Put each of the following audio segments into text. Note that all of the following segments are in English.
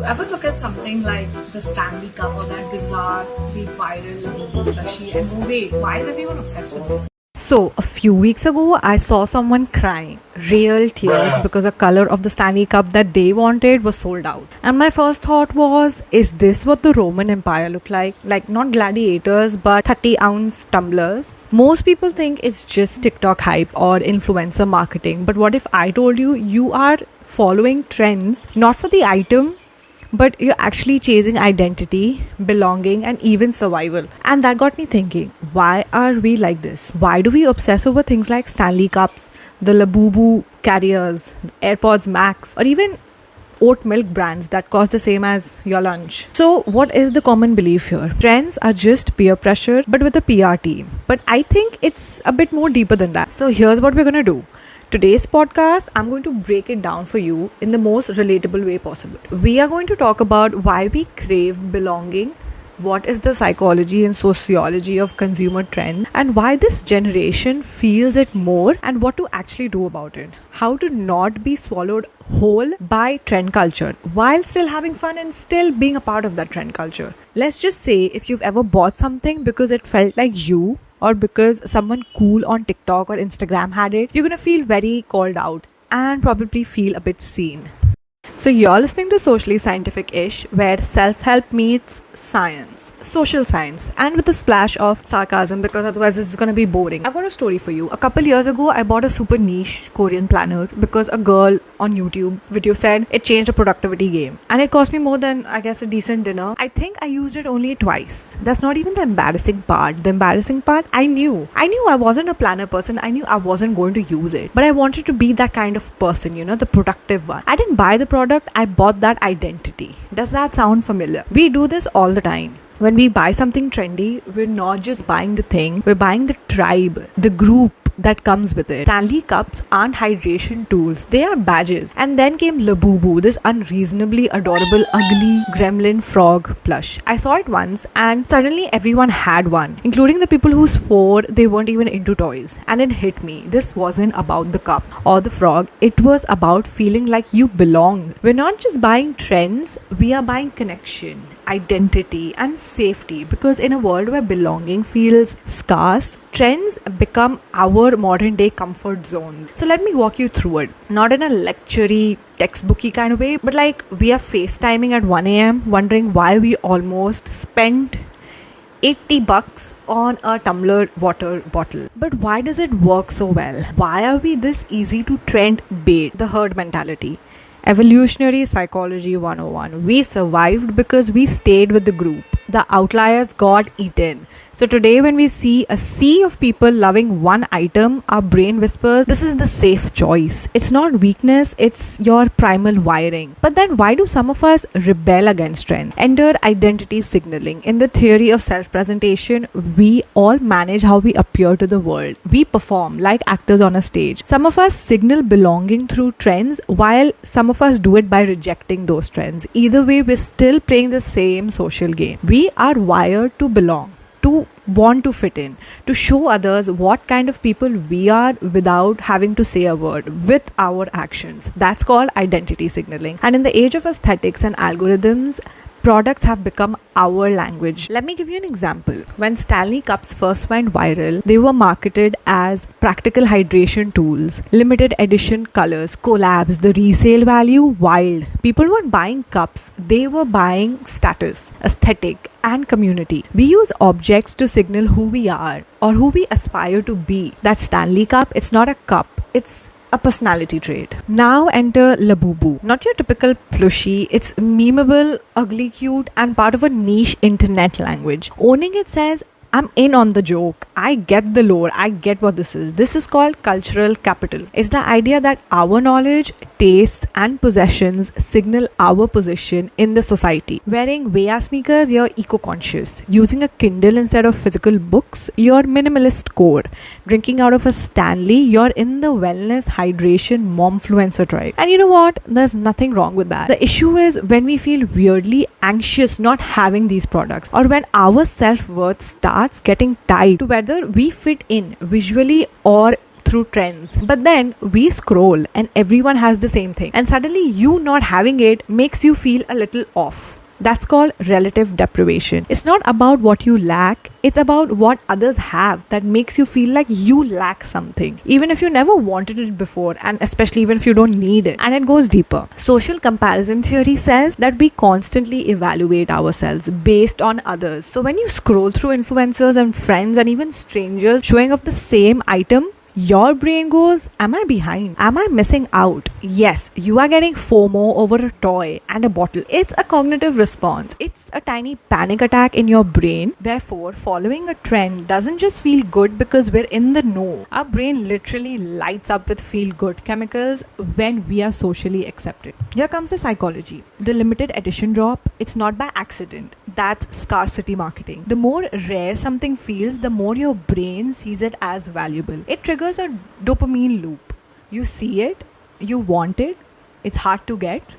Ever look at something like the Stanley Cup or that bizarre, be viral, plushie, and go, wait, why is everyone obsessed with this? So, a few weeks ago, I saw someone crying, real tears, because the color of the Stanley Cup that they wanted was sold out. And my first thought was, is this what the Roman Empire looked like? Like, not gladiators, but 30-ounce tumblers? Most people think it's just TikTok hype or influencer marketing. But what if I told you, you are following trends not for the item, but you're actually chasing identity, belonging, and even survival. And that got me thinking, why are we like this? Why do we obsess over things like Stanley Cups, the Labubu carriers, AirPods Max, or even oat milk brands that cost the same as your lunch? So, what is the common belief here? Trends are just peer pressure, but with a PR team. But I think it's a bit more deeper than that. So, here's what we're gonna do. Today's podcast, I'm going to break it down for you in the most relatable way possible. We are going to talk about why we crave belonging, what is the psychology and sociology of consumer trend, and why this generation feels it more, and what to actually do about it. How to not be swallowed whole by trend culture while still having fun and still being a part of that trend culture. Let's just say if you've ever bought something because it felt like you, or because someone cool on TikTok or Instagram had it, you're gonna feel very called out and probably feel a bit seen. So you're listening to Socially Scientific-ish, where self-help meets science, social science, and with a splash of sarcasm, because otherwise this is going to be boring. I've got a story for you. A couple years ago, I bought a super niche Korean planner because a girl on YouTube video said it changed the productivity game. And it cost me more than, I guess, a decent dinner. I think I used it only twice. That's not even the embarrassing part. The embarrassing part, I knew I wasn't a planner person. I knew I wasn't going to use it. But I wanted to be that kind of person, the productive one. I didn't buy the product, I bought that identity. Does that sound familiar? We do this all the time. When we buy something trendy, we're not just buying the thing, we're buying the tribe, the group that comes with it. Stanley Cups aren't hydration tools, they are badges. And then came Labubu, this unreasonably adorable, ugly gremlin frog plush. I saw it once and suddenly everyone had one, including the people who swore they weren't even into toys. And it hit me. This wasn't about the cup or the frog, it was about feeling like you belong. We're not just buying trends, we are buying connection, identity, and safety, because in a world where belonging feels scarce, trends become our modern day comfort zone. So let me walk you through it. Not in a lecture-y, textbooky kind of way, but like we are FaceTiming at 1 a.m. wondering why we almost spent $80 on a tumbler water bottle. But why does it work so well? Why are we this easy to trend bait? The herd mentality. Evolutionary Psychology 101. We survived because we stayed with the group. The outliers got eaten. So today when we see a sea of people loving one item, our brain whispers, this is the safe choice. It's not weakness, it's your primal wiring. But then why do some of us rebel against trend? Enter identity signaling. In the theory of self-presentation, we all manage how we appear to the world. We perform like actors on a stage. Some of us signal belonging through trends, while some of us do it by rejecting those trends. Either way, we're still playing the same social game. We are wired to belong, to want to fit in, to show others what kind of people we are without having to say a word, with our actions. That's called identity signaling. And in the age of aesthetics and algorithms, products have become our language. Let me give you an example. When Stanley Cups first went viral, they were marketed as practical hydration tools, limited edition colors, collabs, the resale value wild. People weren't buying cups, they were buying status, aesthetic, and community. We use objects to signal who we are or who we aspire to be. That Stanley Cup, it's not a cup, it's a personality trait. Now enter Labubu. Not your typical plushie, it's memeable, ugly cute, and part of a niche internet language. Owning it says, I'm in on the joke. I get the lore. I get what this is. This is called cultural capital. It's the idea that our knowledge, tastes, and possessions signal our position in the society. Wearing Veya sneakers, you're eco-conscious. Using a Kindle instead of physical books, you're minimalist core. Drinking out of a Stanley, you're in the wellness, hydration, momfluencer tribe. And you know what? There's nothing wrong with that. The issue is when we feel weirdly anxious not having these products, or when our self-worth starts getting tied to whether we fit in visually or through trends. But then we scroll and everyone has the same thing. And suddenly you not having it makes you feel a little off. That's called relative deprivation. It's not about what you lack, it's about what others have that makes you feel like you lack something, even if you never wanted it before, and especially even if you don't need it. And it goes deeper. Social comparison theory says that we constantly evaluate ourselves based on others. So when you scroll through influencers and friends and even strangers showing off the same item, your brain goes, am I behind? Am I missing out? Yes, you are getting FOMO over a toy and a bottle. It's a cognitive response. It's a tiny panic attack in your brain. Therefore, following a trend doesn't just feel good because we're in the know. Our brain literally lights up with feel good chemicals when we are socially accepted. Here comes the psychology. The limited edition drop, it's not by accident. That's scarcity marketing. The more rare something feels, the more your brain sees it as valuable. It triggers a dopamine loop. You see it, you want it, it's hard to get,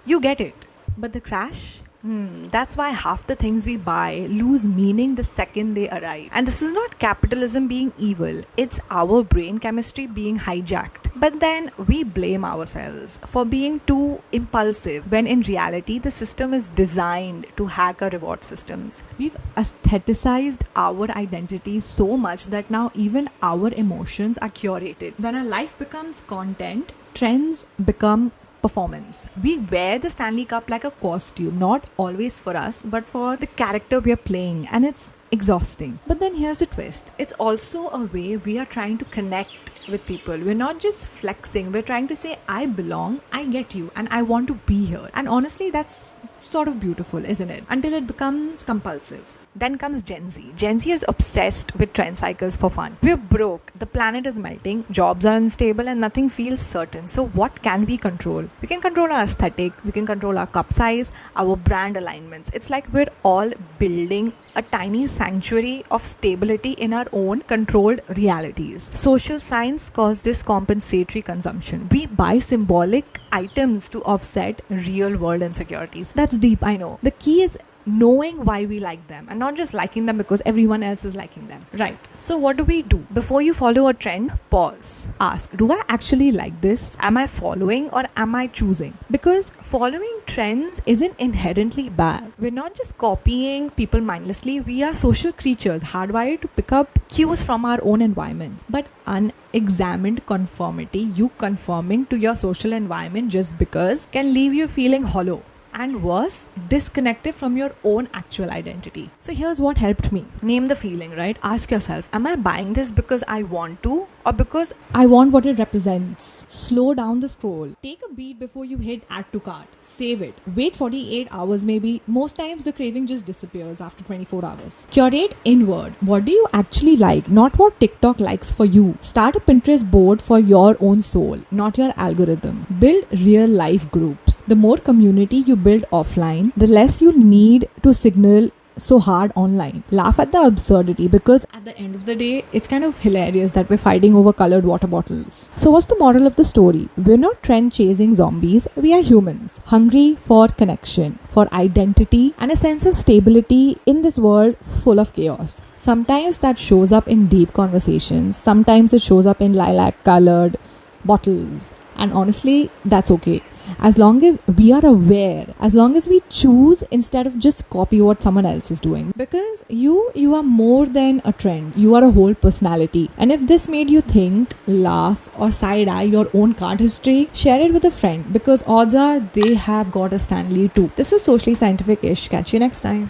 you get it. But the crash? That's why half the things we buy lose meaning the second they arrive. And this is not capitalism being evil, it's our brain chemistry being hijacked. But then we blame ourselves for being too impulsive when in reality the system is designed to hack our reward systems. We've aestheticized our identity so much that now even our emotions are curated. When our life becomes content, trends become performance. We wear the Stanley Cup like a costume, not always for us, but for the character we are playing, and it's exhausting. But then here's the twist. It's also a way we are trying to connect with people. We're not just flexing, we're trying to say, I belong, I get you, and I want to be here. And honestly, that's sort of beautiful, isn't it? Until it becomes compulsive. Then comes Gen Z. Gen Z is obsessed with trend cycles for fun. We're broke, the planet is melting, jobs are unstable, and nothing feels certain. So what can we control? We can control our aesthetic, we can control our cup size, our brand alignments. It's like we're all building a tiny sanctuary of stability in our own controlled realities. Social science calls this compensatory consumption. We buy symbolic items to offset real world insecurities. That's deep, I know. The key is knowing why we like them and not just liking them because everyone else is liking them. Right. So what do we do? Before you follow a trend, pause. Ask, do I actually like this? Am I following or am I choosing? Because following trends isn't inherently bad. We're not just copying people mindlessly. We are social creatures hardwired to pick up cues from our own environments. But unexamined conformity, you conforming to your social environment just because, can leave you feeling hollow. And worse, disconnected from your own actual identity. So here's what helped me. Name the feeling, right? Ask yourself, am I buying this because I want to or because I want what it represents? Slow down the scroll. Take a beat before you hit add to cart. Save it. Wait 48 hours maybe. Most times the craving just disappears after 24 hours. Curate inward. What do you actually like? Not what TikTok likes for you. Start a Pinterest board for your own soul, not your algorithm. Build real life groups. The more community you build offline, the less you need to signal so hard online. Laugh at the absurdity because at the end of the day, it's kind of hilarious that we're fighting over colored water bottles. So what's the moral of the story? We're not trend chasing zombies. We are humans, hungry for connection, for identity, and a sense of stability in this world full of chaos. Sometimes that shows up in deep conversations. Sometimes it shows up in lilac colored bottles. And honestly, that's okay. As long as we are aware, as long as we choose instead of just copy what someone else is doing. Because you are more than a trend. You are a whole personality. And if this made you think, laugh, or side-eye your own card history, share it with a friend because odds are they have got a Stanley too. This was Socially Scientific-ish. Catch you next time.